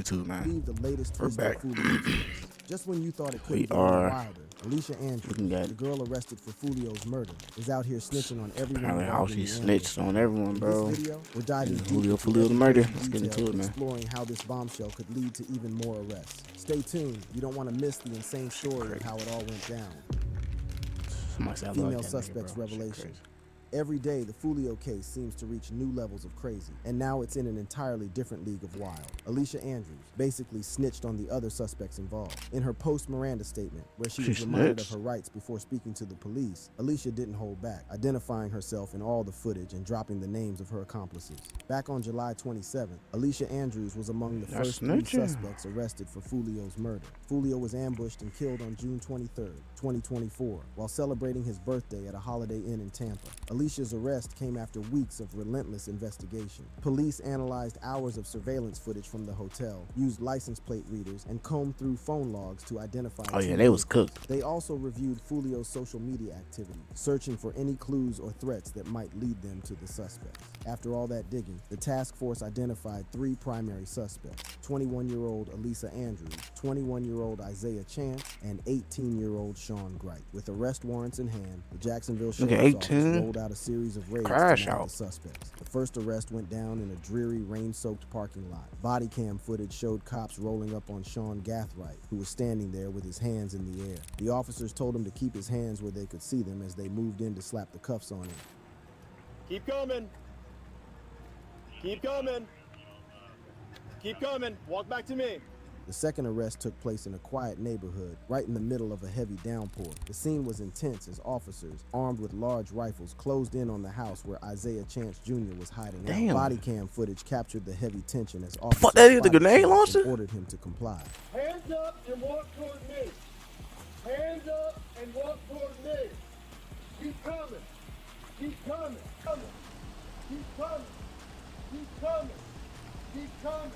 YouTube, man. Leave the latest We're twist back. of Foolio. Just when you thought it We couldn't get any are wilder, Alicia Andrews, the girl arrested for Foolio's murder, is out here snitching on everyone apparently how involved in she the snitched on everyone, In bro. this video, we're diving And deep into Julio the every murder. crazy Let's get detail into it, and man. exploring how this bombshell could lead to even more arrests. Stay tuned. You don't want to miss the insane story of how it all went down. Female suspects revelation. Every day, the Foolio case seems to reach new levels of crazy, and now it's in an entirely different league of wild. Alicia Andrews basically snitched on the other suspects involved. In her post-Miranda statement, where she was reminded of her rights before speaking to the police, Alicia didn't hold back, identifying herself in all the footage and dropping the names of her accomplices. Back on July 27th, Alicia Andrews was among the first 3 suspects arrested for Foolio's murder. Foolio was ambushed and killed on June 23rd, 2024, while celebrating his birthday at a Holiday Inn in Tampa. Alicia's arrest came after weeks of relentless investigation. Police analyzed hours of surveillance footage from the hotel, used license plate readers, and combed through phone logs to identify. Oh yeah, they was cooked. They also reviewed Foolio's social media activity, searching for any clues or threats that might lead them to the suspects. After all that digging, the task force identified 3 primary suspects: 21-year-old Alicia Andrews, 21-year-old Isaiah Chance, and 18-year-old Sean Gright. With arrest warrants in hand, the Jacksonville Sheriff's Office rolled out a series of raids to nab the suspects. The first arrest went down in a dreary, rain-soaked parking lot. Body cam footage showed cops rolling up on Sean Gathright, who was standing there with his hands in the air. The officers told him to keep his hands where they could see them as they moved in to slap the cuffs on him. Keep coming. Keep coming. Keep coming. Walk back to me. The second arrest took place in a quiet neighborhood, right in the middle of a heavy downpour. The scene was intense as officers, armed with large rifles, closed in on the house where Isaiah Chance Jr. was hiding out. Body cam footage captured the heavy tension as officers ordered him to comply. Hands up and walk toward me. Hands up and walk toward me. Keep coming. Keep coming. Keep coming. Keep coming. Keep coming.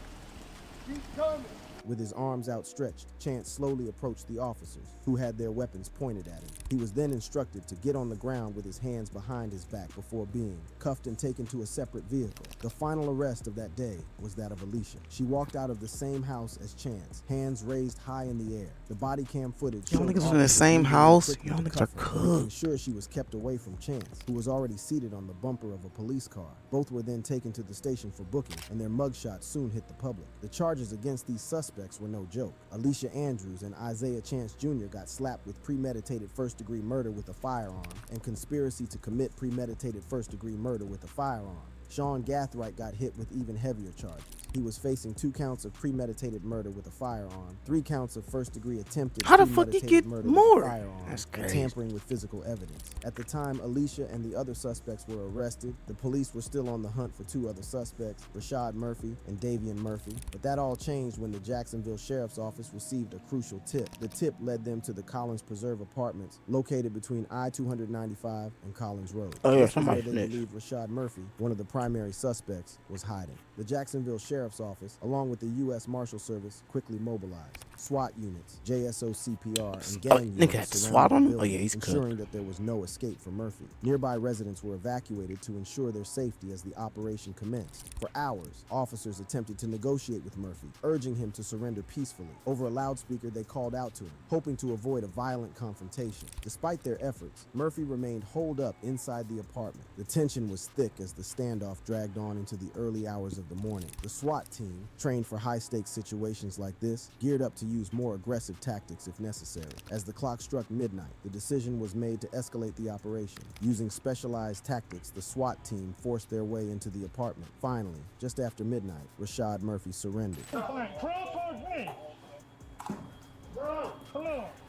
Keep coming. With his arms outstretched, Chance slowly approached the officers, who had their weapons pointed at him. He was then instructed to get on the ground with his hands behind his back before being cuffed and taken to a separate vehicle. The final arrest of that day was that of Alicia. She walked out of the same house as Chance, hands raised high in the air. The body cam footage Y'all niggas in the same house? Y'all niggas are cooked. Ensure she was kept away from Chance, who was already seated on the bumper of a police car. Both were then taken to the station for booking, and their mugshots soon hit the public. The charges against these suspects were no joke. Alicia Andrews and Isaiah Chance Jr. got slapped with premeditated first-degree murder with a firearm and conspiracy to commit premeditated first-degree murder with a firearm. Sean Gathright got hit with even heavier charges. He was facing 2 counts of premeditated murder with a firearm, 3 counts of first-degree attempted premeditated murder with a firearm, and tampering with physical evidence. At the time Alicia and the other suspects were arrested, the police were still on the hunt for 2 other suspects, Rashad Murphy and Davian Murphy. But that all changed when the Jacksonville Sheriff's Office received a crucial tip. The tip led them to the Collins Preserve Apartments, located between I-295 and Collins Road. Oh yeah, somebody they believed Rashad Murphy, one of the primary suspects, was hiding. The Jacksonville Sheriff's Office, along with the U.S. Marshal Service, quickly mobilized. SWAT units, JSO CPR, and gang units surrounded the building, ensuring that there was no escape for Murphy. Nearby residents were evacuated to ensure their safety as the operation commenced. For hours, officers attempted to negotiate with Murphy, urging him to surrender peacefully. Over a loudspeaker, they called out to him, hoping to avoid a violent confrontation. Despite their efforts, Murphy remained holed up inside the apartment. The tension was thick as the standoff dragged on into the early hours of the morning. The SWAT team, trained for high-stakes situations like this, geared up to use more aggressive tactics if necessary. As the clock struck midnight, the decision was made to escalate the operation. Using specialized tactics, the SWAT team forced their way into the apartment. Finally, just after midnight, Rashad Murphy surrendered.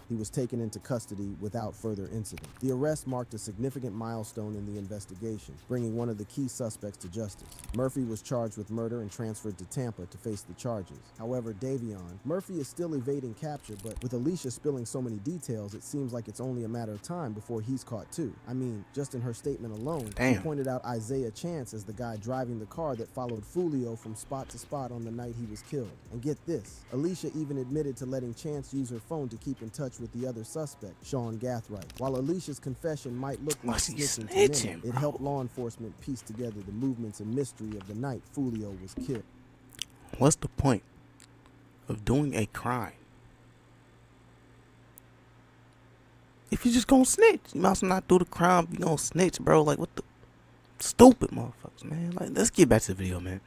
He was taken into custody without further incident. The arrest marked a significant milestone in the investigation, bringing one of the key suspects to justice. Murphy was charged with murder and transferred to Tampa to face the charges. However, Davion, Murphy is still evading capture, but with Alicia spilling so many details, it seems like it's only a matter of time before he's caught too. I mean, just in her statement alone, she pointed out Isaiah Chance as the guy driving the car that followed Foolio from spot to spot on the night he was killed. And get this, Alicia even admitted to letting Chance use her phone to keep in touch with the other suspect, Sean Gathright. While Alicia's confession might look like snitching to many, it helped law enforcement piece together the movements and mystery of the night Foolio was killed. What's the point of doing a crime. If you just gonna snitch, you might as well not do the crime. You gonna snitch, bro. Like, what the stupid motherfuckers, man. Like, let's get back to the video, man.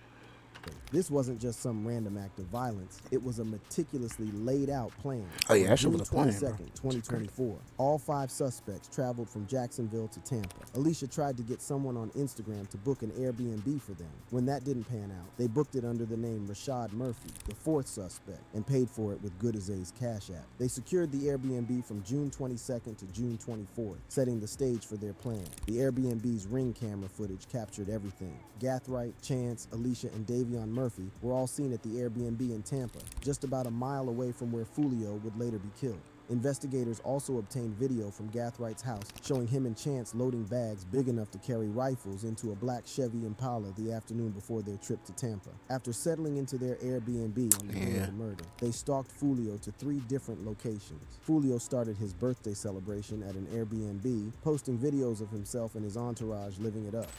This wasn't just some random act of violence. It was a meticulously laid out plan. Oh, yeah, On that shit June was a plan, bro. 22nd, 2024, all 5 suspects traveled from Jacksonville to Tampa. Alicia tried to get someone on Instagram to book an Airbnb for them. When that didn't pan out, they booked it under the name Rashad Murphy, the 4th suspect, and paid for it with Goodazay's Cash App. They secured the Airbnb from June 22nd to June 24th, setting the stage for their plan. The Airbnb's Ring camera footage captured everything. Gathright, Chance, Alicia, and Davion Murphy were all seen at the Airbnb in Tampa, just about a mile away from where Foolio would later be killed. Investigators also obtained video from Gathwright's house showing him and Chance loading bags big enough to carry rifles into a black Chevy Impala the afternoon before their trip to Tampa. After settling into their Airbnb on the day of the murder, they stalked Foolio to 3 different locations. Foolio started his birthday celebration at an Airbnb, posting videos of himself and his entourage living it up.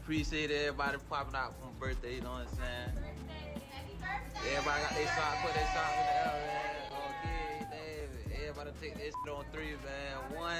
Appreciate everybody popping out for my birthday, you know what I'm saying? Everybody got their socks, put their socks in the air, man. Okay, everybody take this shit on 3, man. 1,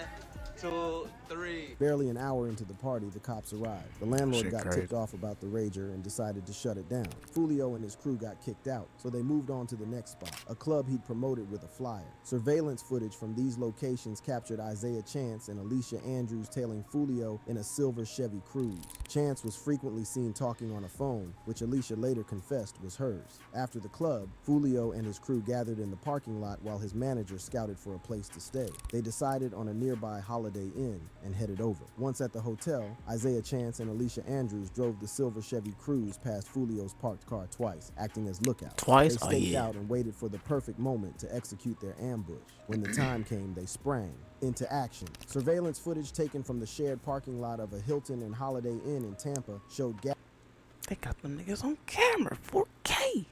2, 3. Barely an hour into the party, the cops arrived. The landlord got tipped off about the rager and decided to shut it down. Foolio and his crew got kicked out, so they moved on to the next spot, a club he'd promoted with a flyer. Surveillance footage from these locations captured Isaiah Chance and Alicia Andrews tailing Foolio in a silver Chevy Cruze. Chance was frequently seen talking on a phone, which Alicia later confessed was hers. After the club, Foolio and his crew gathered in the parking lot while his manager scouted for a place to stay. They decided on a nearby Holiday Inn and headed over. Once at the hotel, Isaiah Chance and Alicia Andrews drove the silver Chevy Cruze past Foolio's parked car twice, acting as lookouts. Twice? They staked out and waited for the perfect moment to execute their ambush. When the time came, they sprang into action. Surveillance footage taken from the shared parking lot of a Hilton and Holiday Inn in Tampa showed They got them niggas on camera, 4K.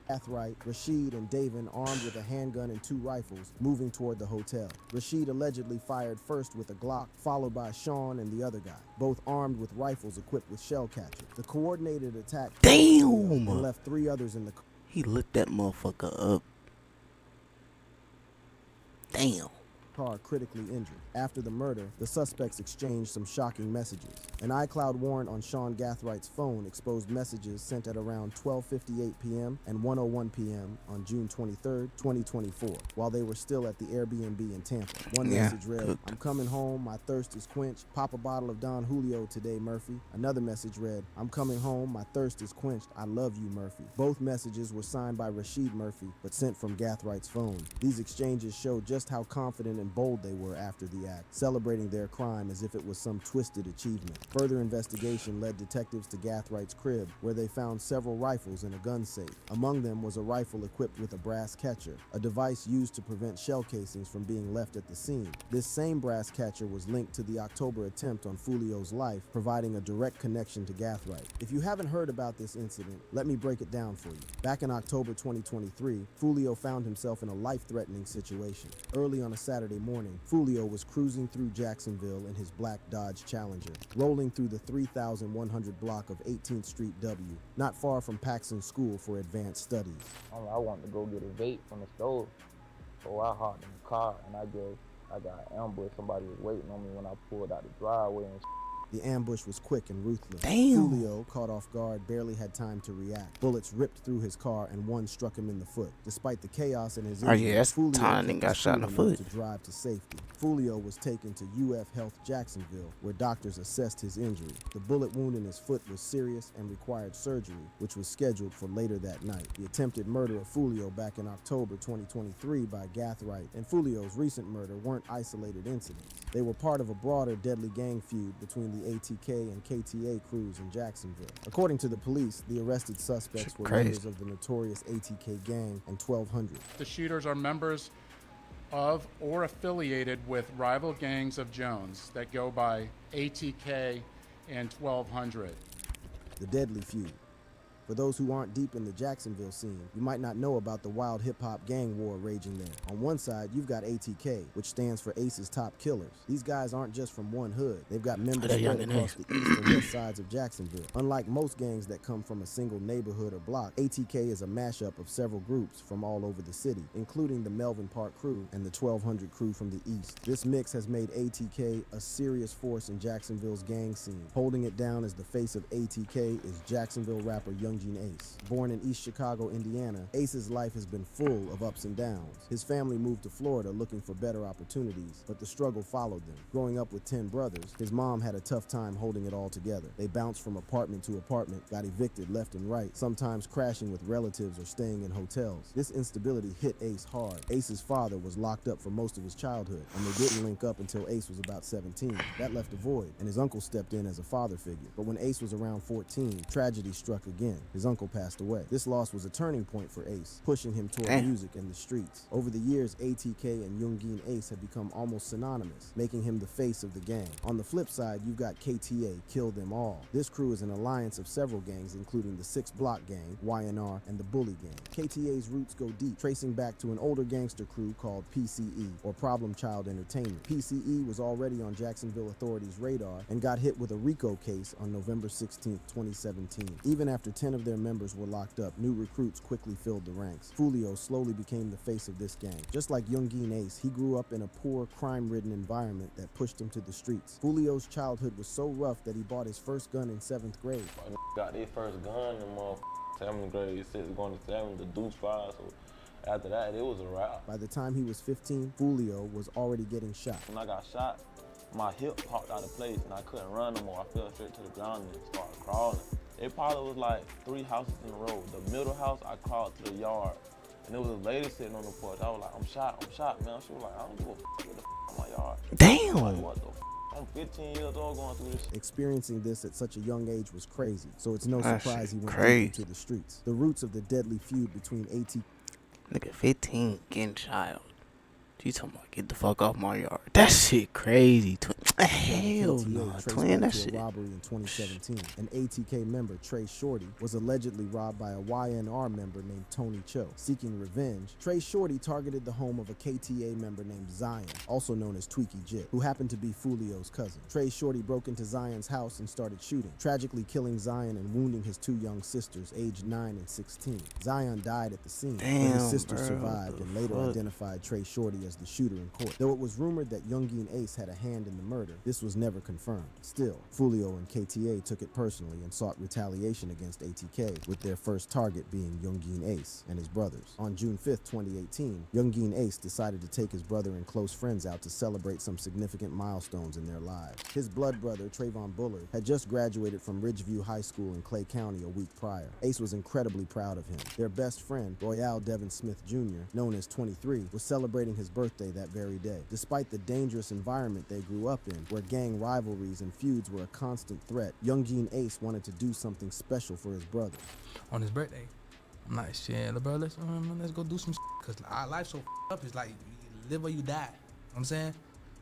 Gathright, Rashid, and Davin armed with a handgun and 2 rifles, moving toward the hotel. Rashid allegedly fired first with a Glock, followed by Sean and the other guy, both armed with rifles equipped with shell catchers. The coordinated attack and left 3 others in the car. He lit that motherfucker up. Damn. Critically injured. After the murder, the suspects exchanged some shocking messages. An iCloud warrant on Sean Gathwright's phone exposed messages sent at around 12:58 p.m. and 1:01 p.m. on June 23, 2024, while they were still at the Airbnb in Tampa. One message read, "I'm coming home, my thirst is quenched. Pop a bottle of Don Julio today, Murphy." Another message read, "I'm coming home, my thirst is quenched. I love you, Murphy." Both messages were signed by Rashid Murphy, but sent from Gathwright's phone. These exchanges showed just how confident and bold they were after the act, celebrating their crime as if it was some twisted achievement. Further investigation led detectives to Gathwright's crib, where they found several rifles in a gun safe. Among them was a rifle equipped with a brass catcher, a device used to prevent shell casings from being left at the scene. This same brass catcher was linked to the October attempt on Foolio's life, providing a direct connection to Gathright. If you haven't heard about this incident, let me break it down for you. Back in October 2023, Foolio found himself in a life-threatening situation. Early on a Saturday morning, Foolio was cruising through Jacksonville in his black Dodge Challenger, rolling through the 3100 block of 18th Street W, not far from Paxson School for Advanced Studies. I wanted to go get a vape from the stove, so I hopped in the car, and I guess I got ambushed. Somebody was waiting on me when I pulled out the driveway and The ambush was quick and ruthless. Damn. Foolio, caught off guard, barely had time to react. Bullets ripped through his car and one struck him in the foot. Despite the chaos in his injury, that's Foolio time kept he got his shot in the cool enough foot. to drive to safety. Foolio was taken to UF Health Jacksonville, where doctors assessed his injury. The bullet wound in his foot was serious and required surgery, which was scheduled for later that night. The attempted murder of Foolio back in October 2023 by Gathright and Foolio's recent murder weren't isolated incidents. They were part of a broader deadly gang feud between the ATK and KTA crews in Jacksonville. According to the police, the arrested suspects were members of the notorious ATK gang and 1200. The shooters are members of or affiliated with rival gangs of Jones that go by ATK and 1200. The deadly feud. For those who aren't deep in the Jacksonville scene, you might not know about the wild hip-hop gang war raging there. On one side, you've got ATK, which stands for Ace's Top Killers. These guys aren't just from one hood. They've got members spread across the east and west sides of Jacksonville. Unlike most gangs that come from a single neighborhood or block, ATK is a mashup of several groups from all over the city, including the Melvin Park crew and the 1200 crew from the east. This mix has made ATK a serious force in Jacksonville's gang scene. Holding it down as the face of ATK is Jacksonville rapper Young Gene Ace. Born in East Chicago, Indiana, Ace's life has been full of ups and downs. His family moved to Florida looking for better opportunities, but the struggle followed them. Growing up with 10 brothers, his mom had a tough time holding it all together. They bounced from apartment to apartment, got evicted left and right, sometimes crashing with relatives or staying in hotels. This instability hit Ace hard. Ace's father was locked up for most of his childhood, and they didn't link up until Ace was about 17. That left a void, and his uncle stepped in as a father figure. But when Ace was around 14, tragedy struck again. His uncle passed away. This loss was a turning point for Ace, pushing him toward music and the streets. Over the years, ATK and Young Gene Ace have become almost synonymous, making him the face of the gang. On the flip side, you've got KTA, Kill Them All. This crew is an alliance of several gangs, including the 6 Block Gang, YNR, and the Bully Gang. KTA's roots go deep, tracing back to an older gangster crew called PCE, or Problem Child Entertainment. PCE was already on Jacksonville authorities' radar and got hit with a RICO case on November 16, 2017. Even after 10 of their members were locked up, new recruits quickly filled the ranks. Foolio slowly became the face of this gang. Just like Young Gene Ace, he grew up in a poor, crime-ridden environment that pushed him to the streets. Foolio's childhood was so rough that he bought his first gun in 7th grade. I got their first gun in 7th grade, 6th going to 7th, the Deuce 5, so after that, it was a wrap. By the time he was 15, Foolio was already getting shot. When I got shot, my hip popped out of place and I couldn't run no more. I fell straight to the ground and started crawling. It probably was like 3 houses in a row. The middle house, I crawled to the yard. And there was a lady sitting on the porch. I was like, I'm shot, man. She was like, I don't give a what the on my yard. Damn. I'm like, what the I'm 15 years old going through this. Experiencing this at such a young age was crazy, so it's no surprise he went deep into the streets. The roots of the deadly feud between AT... Nigga, 15, getting child. You talking about get the fuck off my yard? That shit crazy. Hell no, twin. That shit. Robbery in 2017. An ATK member, Trey Shorty, was allegedly robbed by a YNR member named Tony Cho. Seeking revenge, Trey Shorty targeted the home of a KTA member named Zion, also known as Tweaky Jit, who happened to be Foolio's cousin. Trey Shorty broke into Zion's house and started shooting, tragically killing Zion and wounding his 2 young sisters, aged 9 and 16. Zion died at the scene, but his sister survived and later identified Trey Shorty as the shooter in court. Though it was rumored that Young Gene Ace had a hand in the murder, this was never confirmed. Still, Foolio and KTA took it personally and sought retaliation against ATK, with their first target being Young Gene Ace and his brothers. On June 5th, 2018, Young Gene Ace decided to take his brother and close friends out to celebrate some significant milestones in their lives. His blood brother, Trayvon Bullard, had just graduated from Ridgeview High School in Clay County a week prior. Ace was incredibly proud of him. Their best friend, Royale Devin Smith Jr., known as 23, was celebrating his birthday that very day. Despite the dangerous environment they grew up in, where gang rivalries and feuds were a constant threat, Young Gene Ace wanted to do something special for his brother. On his birthday, I'm like, shit, bro, let's go do some shit. Cause our life so up, it's like, you live or you die. You know what I'm saying?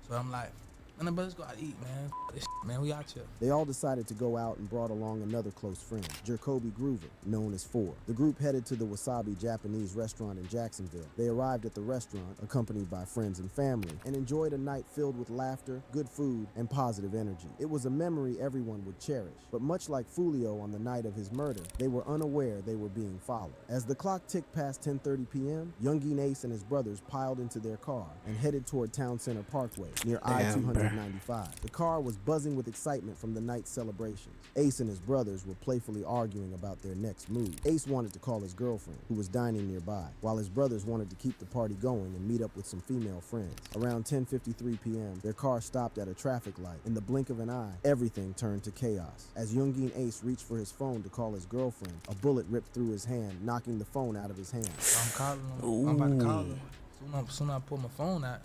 So I'm like, man, let's go out and eat, man. This shit, man, we out here. They all decided to go out and brought along another close friend, Jacoby Groover, known as 4. The group headed to the Wasabi Japanese restaurant in Jacksonville. They arrived at the restaurant, accompanied by friends and family, and enjoyed a night filled with laughter, good food, and positive energy. It was a memory everyone would cherish. But much like Foolio on the night of his murder, they were unaware they were being followed. As the clock ticked past 10:30 p.m., Young Gene Ace and his brothers piled into their car and headed toward Town Center Parkway, near I-295. The car was buzzing with excitement from the night's celebrations. Ace and his brothers were playfully arguing about their next move. Ace wanted to call his girlfriend, who was dining nearby, while his brothers wanted to keep the party going and meet up with some female friends. Around 10:53 p.m., their car stopped at a traffic light. In the blink of an eye, everything turned to chaos. As Young Gene Ace reached for his phone to call his girlfriend, a bullet ripped through his hand, knocking the phone out of his hand. I'm calling him. I'm about to call him. Soon as I pull my phone out,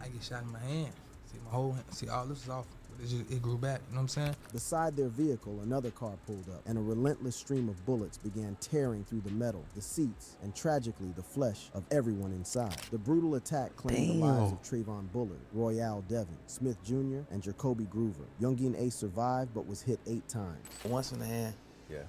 I get shot in my hand. See my whole hand. See, all this is off. It grew back, you know what I'm saying? Beside their vehicle, another car pulled up, and a relentless stream of bullets began tearing through the metal, the seats, and tragically the flesh of everyone inside. The brutal attack claimed the lives of Trayvon Bullard, Royale Devin, Smith Jr., and Jacoby Groover. Young Gene Ace survived, but was hit 8 times. Once in the hand. Yeah.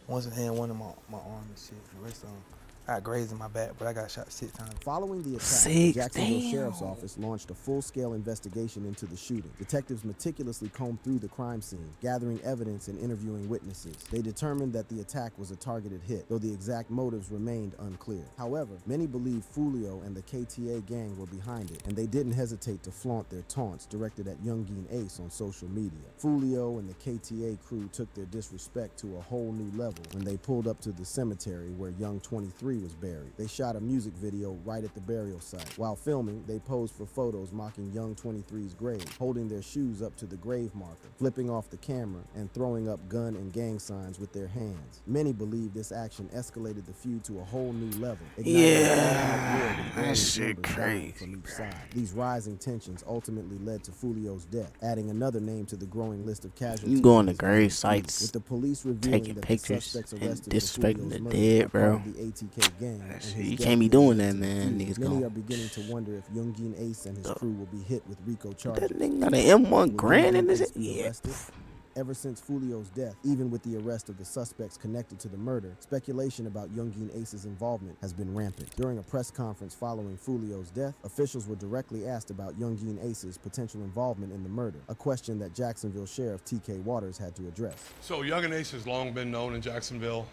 hand, one in my arm and shit. The rest of them, I got grazed in my back, but I got shot 6 times. Following the attack, the Six, Jacksonville damn. Sheriff's Office launched a full-scale investigation into the shooting. Detectives meticulously combed through the crime scene, gathering evidence and interviewing witnesses. They determined that the attack was a targeted hit, though the exact motives remained unclear. However, many believe Foolio and the KTA gang were behind it, and they didn't hesitate to flaunt their taunts directed at Youngeen Ace on social media. Foolio and the KTA crew took their disrespect to a whole new level when they pulled up to the cemetery where Young 23 was buried. They shot a music video right at the burial site. While filming, they posed for photos mocking Young 23's grave, holding their shoes up to the grave marker, flipping off the camera, and throwing up gun and gang signs with their hands. Many believe this action escalated the feud to a whole new level. Yeah, that shit crazy. From each side. These rising tensions ultimately led to Foolio's death, adding another name to the growing list of casualties. You go on the grave sites, with the police revealing taking that pictures, the suspects and arrested disrespecting the for Foolio's murder dead, are bro. part of the ATK gang, and his You death can't be is doing linked that, to the man. feud. Niggas Many gone. are beginning to wonder if Youngeen Ace and his crew will be hit with RICO charges. That nigga got an M1 Will grand in Youngeen this. Ace be Yeah. arrested? Ever since Foolio's death, even with the arrest of the suspects connected to the murder, speculation about Youngeen Ace's involvement has been rampant. During a press conference following Foolio's death, officials were directly asked about Youngeen Ace's potential involvement in the murder, a question that Jacksonville Sheriff T.K. Waters had to address. So Youngeen Ace has long been known in Jacksonville.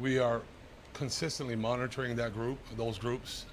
We are consistently monitoring those groups.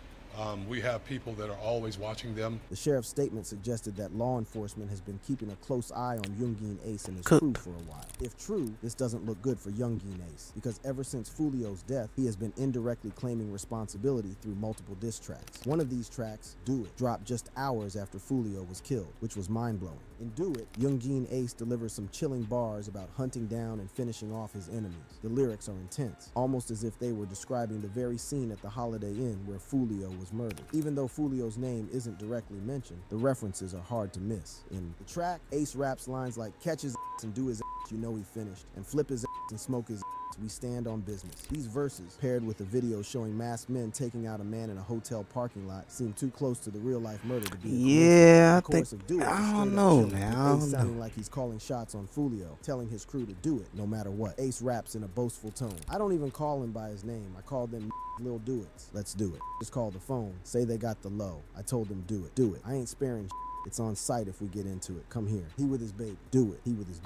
We have people that are always watching them. The sheriff's statement suggested that law enforcement has been keeping a close eye on Youngeen Ace and his crew for a while. If true, this doesn't look good for Youngeen Ace, because ever since Foolio's death, he has been indirectly claiming responsibility through multiple diss tracks. One of these tracks, Do It, dropped just hours after Foolio was killed, which was mind-blowing. In Do It, Youngeen Ace delivers some chilling bars about hunting down and finishing off his enemies. The lyrics are intense, almost as if they were describing the very scene at the Holiday Inn where Foolio was murdered. Even though Foolio's name isn't directly mentioned, the references are hard to miss. In the track, Ace raps lines like catch his ass and do his ass, you know he finished, and flip his ass and smoke his ass, we stand on business. These verses, paired with a video showing masked men taking out a man in a hotel parking lot, seem too close to the real-life murder to be a Yeah, I coincidence. think, I don't know, man. I Ace don't sounding know. like he's calling shots on Foolio, telling his crew to do it no matter what. Ace raps in a boastful tone. I don't even call him by his name. I call them Lil Do-Its. Let's do it. Just call the phone. Say they got the low. I told them do it. Do it. I ain't sparing shit. It's on site if we get into it. Come here. He with his baby. Do it. He with his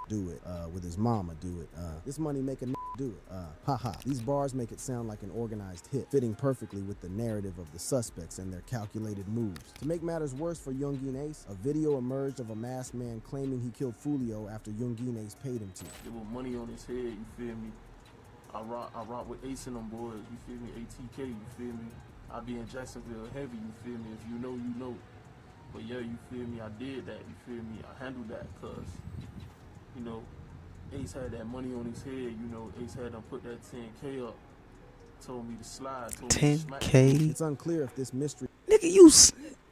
do it. With his mama. Do it. This money make a do it. Haha. These bars make it sound like an organized hit, fitting perfectly with the narrative of the suspects and their calculated moves. To make matters worse for Youngeen Ace, a video emerged of a masked man claiming he killed Foolio after Youngeen Ace paid him to. There was money on his head, you feel me? I rock with Ace and them boys, you feel me? ATK, you feel me? I be in Jacksonville heavy, you feel me? If you know, you know. But yeah, you feel me? I did that, you feel me? I handled that, cause, you know, Ace had that money on his head, you know, Ace had to put that 10K up, told me to slide, told me to smack. 10K. It's unclear if this mystery Nigga, you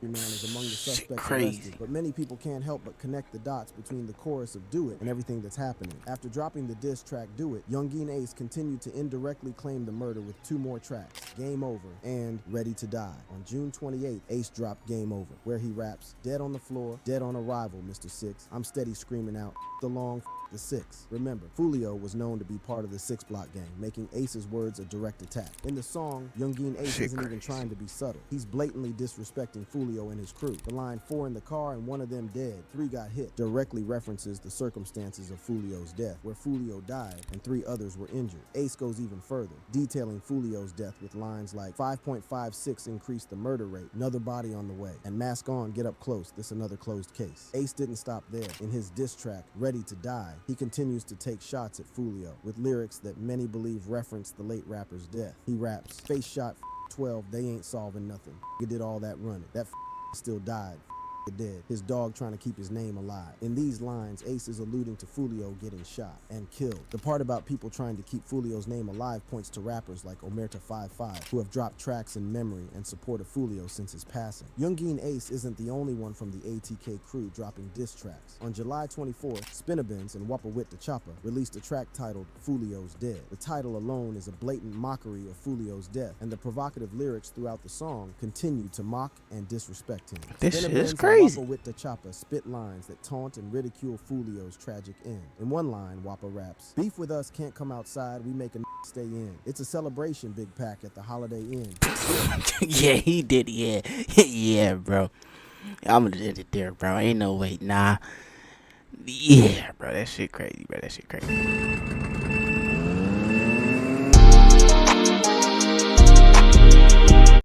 man is among the suspects crazy. arrested, but many people can't help but connect the dots between the chorus of Do It and everything that's happening. After dropping the diss track Do It, Youngeen Ace continued to indirectly claim the murder with 2 more tracks, Game Over and Ready to Die. On June 28th, Ace dropped Game Over, where he raps, dead on the floor, dead on arrival, Mr. Six. I'm steady screaming out, the long the Six. Remember, Foolio was known to be part of the 6 Block gang, making Ace's words a direct attack. In the song, Youngeen Ace isn't even trying to be subtle. He's blatantly disrespecting Foolio and his crew. The line 4 in the car and 1 of them dead, 3 got hit directly references the circumstances of Foolio's death, where Foolio died and 3 others were injured. Ace goes even further, detailing Foolio's death with lines like 5.56 increased the murder rate, another body on the way, and mask on, get up close, this another closed case. Ace didn't stop there. In his diss track, Ready to Die, he continues to take shots at Foolio with lyrics that many believe reference the late rapper's death. He raps, face shot 12, they ain't solving nothing. You did all that running. That still died. Dead. His dog trying to keep his name alive. In these lines, Ace is alluding to Foolio getting shot and killed. The part about people trying to keep Foolio's name alive points to rappers like Omerta55, who have dropped tracks in memory and support of Foolio since his passing. Youngeen Ace isn't the only one from the ATK crew dropping diss tracks. On July 24th, Spinnabins and Wapawit the Chopper released a track titled Foolio's Dead. The title alone is a blatant mockery of Foolio's death, and the provocative lyrics throughout the song continue to mock and disrespect him. This shit is crazy. crazy. Whopper with the chopper spit lines that taunt and ridicule Foolio's tragic end. In one line, Whopper raps, "Beef with us can't come outside, we make a stay in. It's a celebration, Big Pack, at the Holiday Inn." Yeah, he did. Yeah, yeah, bro. I'm gonna end it there, bro. Ain't no way, nah. Yeah, bro, that shit crazy, bro. That shit crazy.